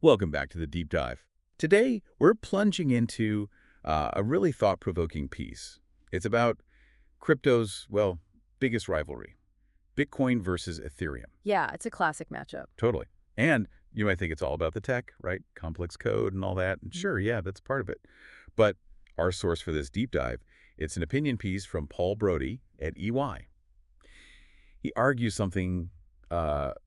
Welcome back to the deep dive. Today, we're plunging into a really thought-provoking piece. It's about crypto's, well, biggest rivalry, Bitcoin versus Ethereum. Yeah, it's a classic matchup. Totally. And you might think it's all about the tech, right? Complex code and all that. And sure, yeah, that's part of it. But our source for this deep dive, it's an opinion piece from Paul Brody at EY. He argues something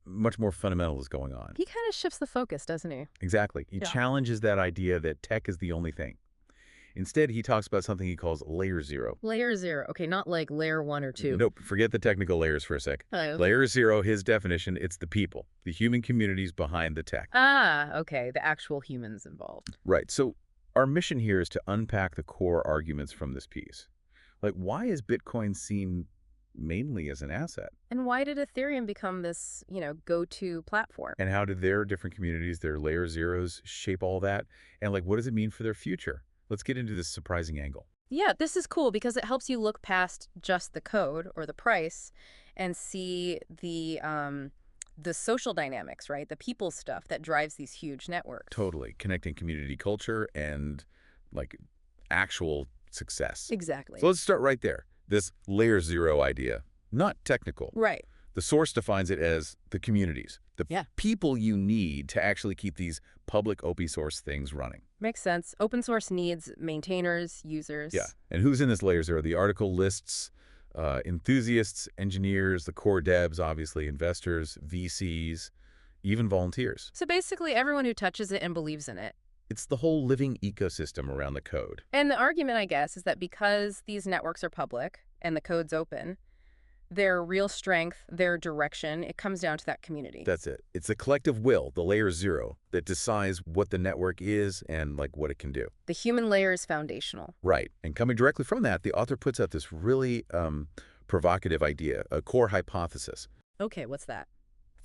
much more fundamental is going on. He kind of shifts the focus, doesn't he? Exactly. He Yeah. challenges that idea that tech is the only thing. Instead, he talks about something he calls layer zero. Layer 0. Okay, not like layer 1 or 2. Nope, forget the technical layers for a sec. Oh. Layer zero, his definition, it's the people, the human communities behind the tech. Ah, okay, the actual humans involved. Right, so our mission here is to unpack the core arguments from this piece. Like, why is Bitcoin seen mainly as an asset? And why did Ethereum become this, go-to platform? And how did their different communities, their layer zeros, shape all that? And like, what does it mean for their future? Let's get into this surprising angle. Yeah, this is cool because it helps you look past just the code or the price and see the social dynamics, right? The people stuff that drives these huge networks. Totally. Connecting community culture and like actual success. Exactly. So let's start right there. This layer zero idea, not technical. Right. The source defines it as the communities, the Yeah. people you need to actually keep these public open source things running. Makes sense. Open source needs maintainers, users. Yeah. And who's in this layer zero? The article lists enthusiasts, engineers, the core devs, obviously, investors, VCs, even volunteers. So basically everyone who touches it and believes in it. It's the whole living ecosystem around the code. And the argument, I guess, is that because these networks are public and the code's open, their real strength, their direction, it comes down to that community. That's it. It's the collective will, the layer zero, that decides what the network is and like what it can do. The human layer is foundational. Right. And coming directly from that, the author puts out this really provocative idea, a core hypothesis, Okay, what's that?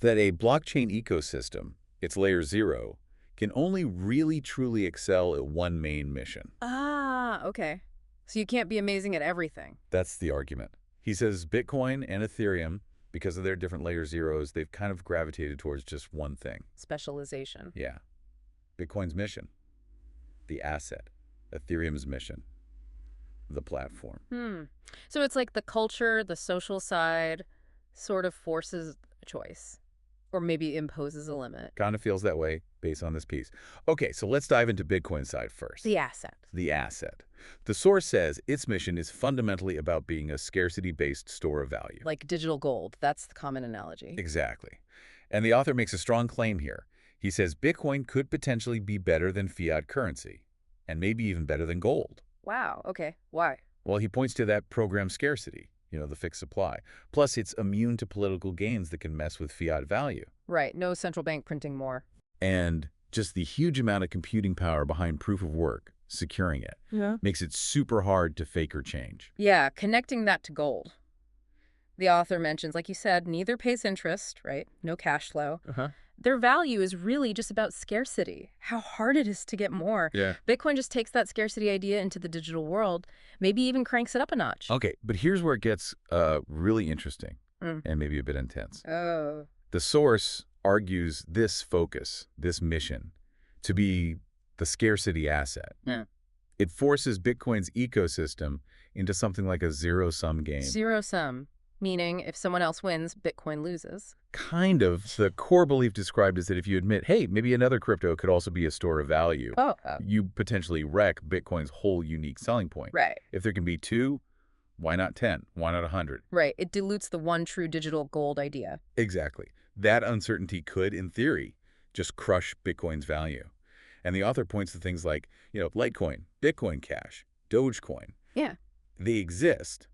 that a blockchain ecosystem, its layer zero, can only really truly excel at one main mission. Ah, okay. So you can't be amazing at everything. That's the argument. He says Bitcoin and Ethereum, because of their different layer zeros, they've kind of gravitated towards just one thing. Specialization. Yeah. Bitcoin's mission, the asset. Ethereum's mission, the platform. So it's like the culture, the social side sort of forces a choice. Or maybe imposes a limit. Kind of feels that way based on this piece. Okay, so let's dive into Bitcoin's side first. The asset. The asset. The source says its mission is fundamentally about being a scarcity-based store of value. Like digital gold. That's the common analogy. Exactly. And the author makes a strong claim here. He says Bitcoin could potentially be better than fiat currency, and maybe even better than gold. Wow, okay. Why? Well, he points to that program scarcity, the fixed supply. Plus, it's immune to political gains that can mess with fiat value. Right, no central bank printing more. And just the huge amount of computing power behind proof of work, securing it, makes it super hard to fake or change. Yeah, connecting that to gold. The author mentions, like you said, neither pays interest, right? No cash flow. Their value is really just about scarcity, how hard it is to get more. Yeah. Bitcoin just takes that scarcity idea into the digital world, maybe even cranks it up a notch. Okay, but here's where it gets really interesting and maybe a bit intense. Oh. The source argues this focus, this mission, to be the scarcity asset. Yeah. It forces Bitcoin's ecosystem into something like a zero-sum game. Zero sum, meaning if someone else wins, Bitcoin loses. Kind of. The core belief described is that if you admit, hey, maybe another crypto could also be a store of value, you potentially wreck Bitcoin's whole unique selling point. Right. If there can be 2, why not 10? Why not 100? Right. It dilutes the one true digital gold idea. Exactly. That uncertainty could, in theory, just crush Bitcoin's value. And the author points to things like, Litecoin, Bitcoin Cash, Dogecoin. Yeah. They exist,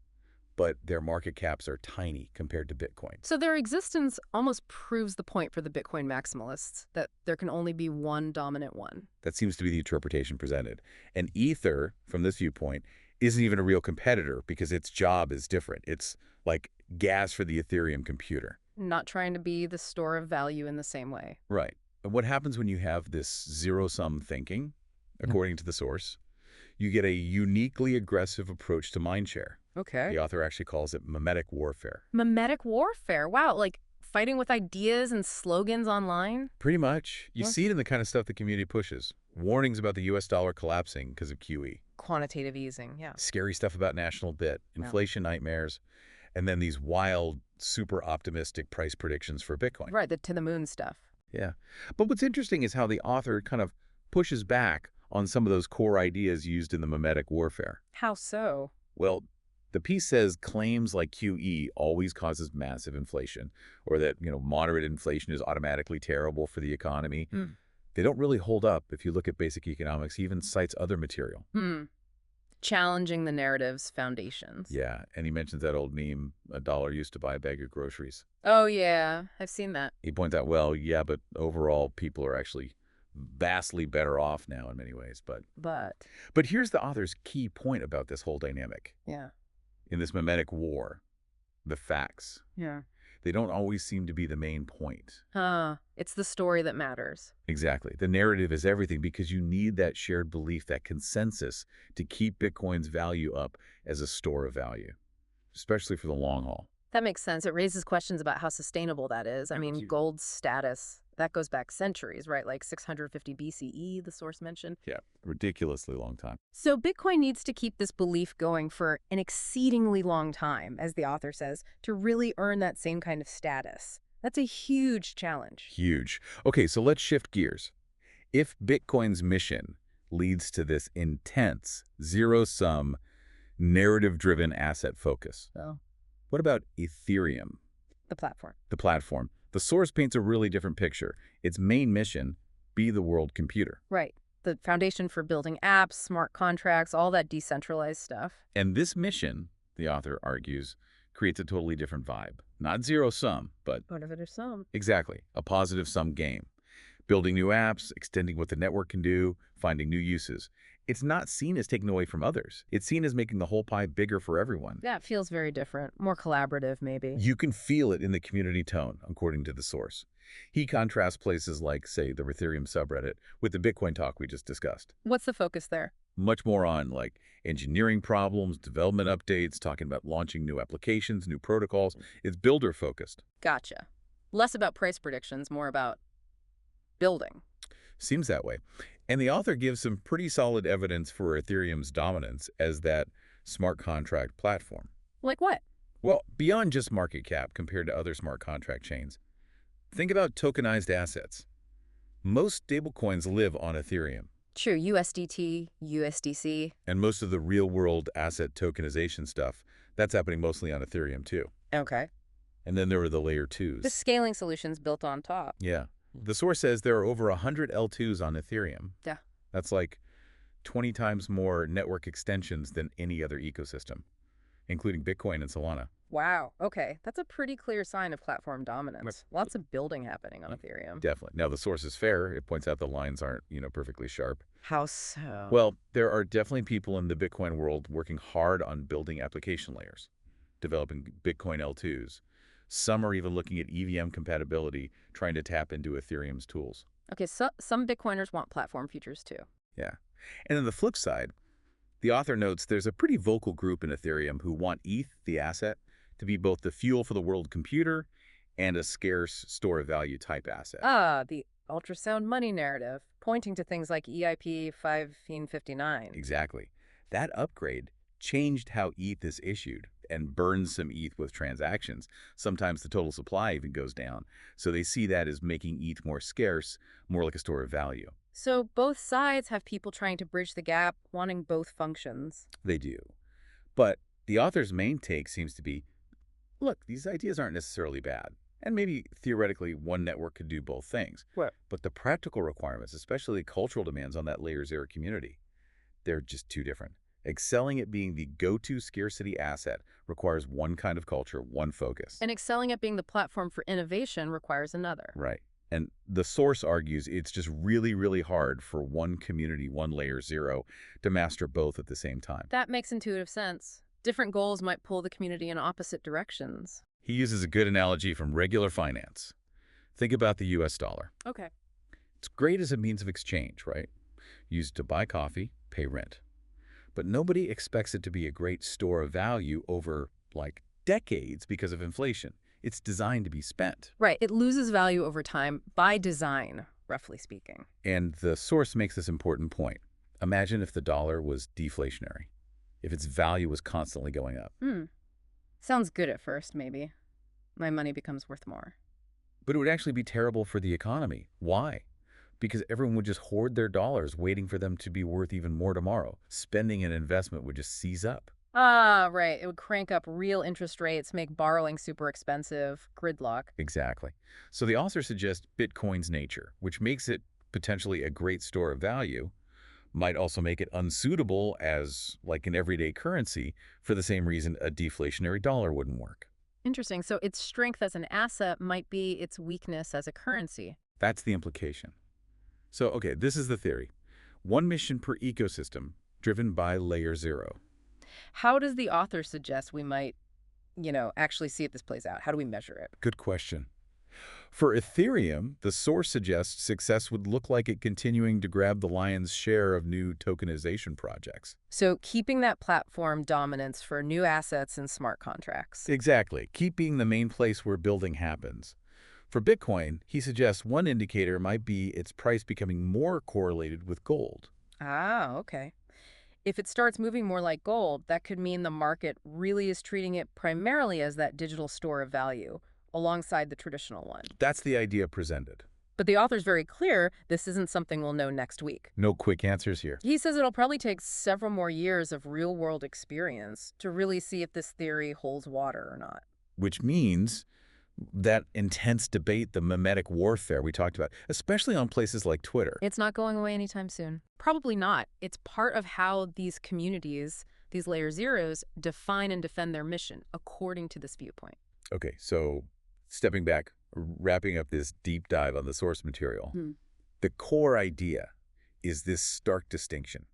but their market caps are tiny compared to Bitcoin. So their existence almost proves the point for the Bitcoin maximalists, that there can only be one dominant one. That seems to be the interpretation presented. And Ether, from this viewpoint, isn't even a real competitor because its job is different. It's like gas for the Ethereum computer. Not trying to be the store of value in the same way. Right. And what happens when you have this zero-sum thinking, according to the source? You get a uniquely aggressive approach to mindshare. Okay. The author actually calls it mimetic warfare. Mimetic warfare. Wow, like fighting with ideas and slogans online? Pretty much. You What? see it in the kind of stuff the community pushes. Warnings about the US dollar collapsing because of QE. Quantitative easing, yeah. Scary stuff about national debt, Yeah. inflation nightmares, and then these wild, super optimistic price predictions for Bitcoin. Right, the to the moon stuff. Yeah. But what's interesting is how the author kind of pushes back on some of those core ideas used in the mimetic warfare. How so? Well, the piece says claims like QE always causes massive inflation, or that, moderate inflation is automatically terrible for the economy. They don't really hold up if you look at basic economics. He even cites other material. Challenging the narrative's foundations. Yeah, and he mentions that old meme, a dollar used to buy a bag of groceries. Oh, yeah. I've seen that. He points out, well, yeah, but overall people are actually vastly better off now in many ways. But here's the author's key point about this whole dynamic. Yeah. In this mimetic war, the facts, Yeah. they don't always seem to be the main point. It's the story that matters. Exactly. The narrative is everything because you need that shared belief, that consensus to keep Bitcoin's value up as a store of value, especially for the long haul. That makes sense. It raises questions about how sustainable that is. I mean, gold's status, that goes back centuries, right? Like 650 BCE, the source mentioned. Yeah, ridiculously long time. So Bitcoin needs to keep this belief going for an exceedingly long time, as the author says, to really earn that same kind of status. That's a huge challenge. Huge. Okay, so let's shift gears. If Bitcoin's mission leads to this intense, zero-sum, narrative-driven asset focus, So, what about Ethereum, the platform. the platform? The source paints a really different picture. Its main mission, be the world computer. Right. The foundation for building apps, smart contracts, all that decentralized stuff. And this mission, the author argues, creates a totally different vibe. Not zero-sum, but Whatever some. exactly, a positive-sum game. Building new apps, extending what the network can do, finding new uses. It's not seen as taking away from others. It's seen as making the whole pie bigger for everyone. That feels very different. More collaborative, maybe. You can feel it in the community tone, according to the source. He contrasts places like, say, the Ethereum subreddit with the Bitcoin talk we just discussed. What's the focus there? Much more on, like, engineering problems, development updates, talking about launching new applications, new protocols. It's builder-focused. Gotcha. Less about price predictions, more about building. Seems that way. And the author gives some pretty solid evidence for Ethereum's dominance as that smart contract platform. Like what? Well, beyond just market cap compared to other smart contract chains, think about tokenized assets. Most stablecoins live on Ethereum, True, USDT, USDC. and most of the real-world asset tokenization stuff, that's happening mostly on Ethereum too. Okay. And then there are the layer 2s. The scaling solutions built on top. Yeah. The source says there are over 100 L2s on Ethereum. Yeah. That's like 20 times more network extensions than any other ecosystem, including Bitcoin and Solana. Wow. Okay. That's a pretty clear sign of platform dominance. Lots of building happening on Ethereum. Definitely. Now, the source is fair. It points out the lines aren't, perfectly sharp. How so? Well, there are definitely people in the Bitcoin world working hard on building application layers, developing Bitcoin L2s. Some are even looking at EVM compatibility, trying to tap into Ethereum's tools. Okay, so some Bitcoiners want platform features too. Yeah. And on the flip side, the author notes there's a pretty vocal group in Ethereum who want ETH, the asset, to be both the fuel for the world computer and a scarce store of value type asset. The ultrasound money narrative, pointing to things like EIP 1559. Exactly. That upgrade changed how ETH is issued and burns some ETH with transactions. Sometimes the total supply even goes down. So they see that as making ETH more scarce, more like a store of value. So both sides have people trying to bridge the gap, wanting both functions. They do. But the author's main take seems to be, look, these ideas aren't necessarily bad. And maybe theoretically one network could do both things. Right. But the practical requirements, especially cultural demands on that layer 0 community, they're just too different. Excelling at being the go-to scarcity asset requires one kind of culture, one focus. And excelling at being the platform for innovation requires another. Right. And the source argues it's just really, really hard for one community, one layer 0, to master both at the same time. That makes intuitive sense. Different goals might pull the community in opposite directions. He uses a good analogy from regular finance. Think about the US dollar. Okay. It's great as a means of exchange, right? Used to buy coffee, pay rent. But nobody expects it to be a great store of value over, like, decades because of inflation. It's designed to be spent. Right. It loses value over time by design, roughly speaking. And the source makes this important point. Imagine if the dollar was deflationary, if its value was constantly going up. Sounds good at first, maybe. My money becomes worth more. But it would actually be terrible for the economy. Why? Because everyone would just hoard their dollars, waiting for them to be worth even more tomorrow. Spending and investment would just seize up. Ah, right. It would crank up real interest rates, make borrowing super expensive, gridlock. Exactly. So the author suggests Bitcoin's nature, which makes it potentially a great store of value, might also make it unsuitable as like an everyday currency for the same reason a deflationary dollar wouldn't work. Interesting. So its strength as an asset might be its weakness as a currency. That's the implication. So, okay, this is the theory. One mission per ecosystem, driven by layer zero. How does the author suggest we might, actually see if this plays out? How do we measure it? Good question. For Ethereum, the source suggests success would look like it continuing to grab the lion's share of new tokenization projects. So keeping that platform dominance for new assets and smart contracts. Exactly, keeping the main place where building happens. For Bitcoin, he suggests one indicator might be its price becoming more correlated with gold. Ah, okay. If it starts moving more like gold, that could mean the market really is treating it primarily as that digital store of value, alongside the traditional one. That's the idea presented. But the author's very clear this isn't something we'll know next week. No quick answers here. He says it'll probably take several more years of real-world experience to really see if this theory holds water or not. Which means that intense debate, the mimetic warfare we talked about, especially on places like Twitter. It's not going away anytime soon. Probably not. It's part of how these communities, these layer zeros, define and defend their mission, according to this viewpoint. Okay, so stepping back, wrapping up this deep dive on the source material, the core idea is this stark distinction.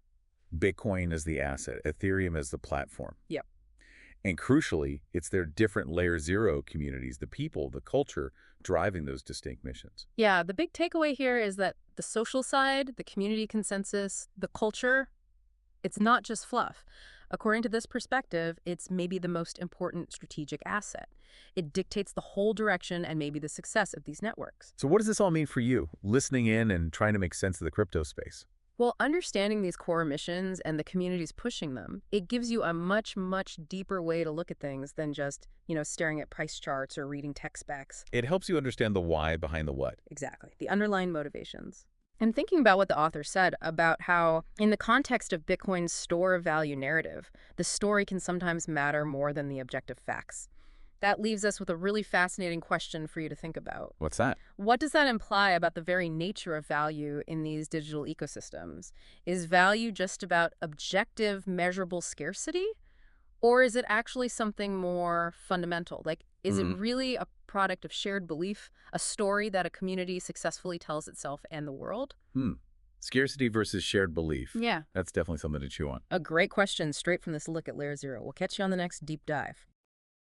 Bitcoin as the asset, Ethereum as the platform. Yep. And crucially, it's their different layer zero communities, the people, the culture, driving those distinct missions. Yeah, the big takeaway here is that the social side, the community consensus, the culture, it's not just fluff. According to this perspective, it's maybe the most important strategic asset. It dictates the whole direction and maybe the success of these networks. So what does this all mean for you, listening in and trying to make sense of the crypto space? Well, understanding these core missions and the communities pushing them, it gives you a much, much deeper way to look at things than just, staring at price charts or reading tech specs. It helps you understand the why behind the what. Exactly. The underlying motivations. And thinking about what the author said about how, in the context of Bitcoin's store of value narrative, the story can sometimes matter more than the objective facts. That leaves us with a really fascinating question for you to think about. What's that? What does that imply about the very nature of value in these digital ecosystems? Is value just about objective, measurable scarcity? Or is it actually something more fundamental? Like, is it really a product of shared belief, a story that a community successfully tells itself and the world? Scarcity versus shared belief. Yeah. That's definitely something to chew on. A great question straight from this look at Layer Zero. We'll catch you on the next deep dive.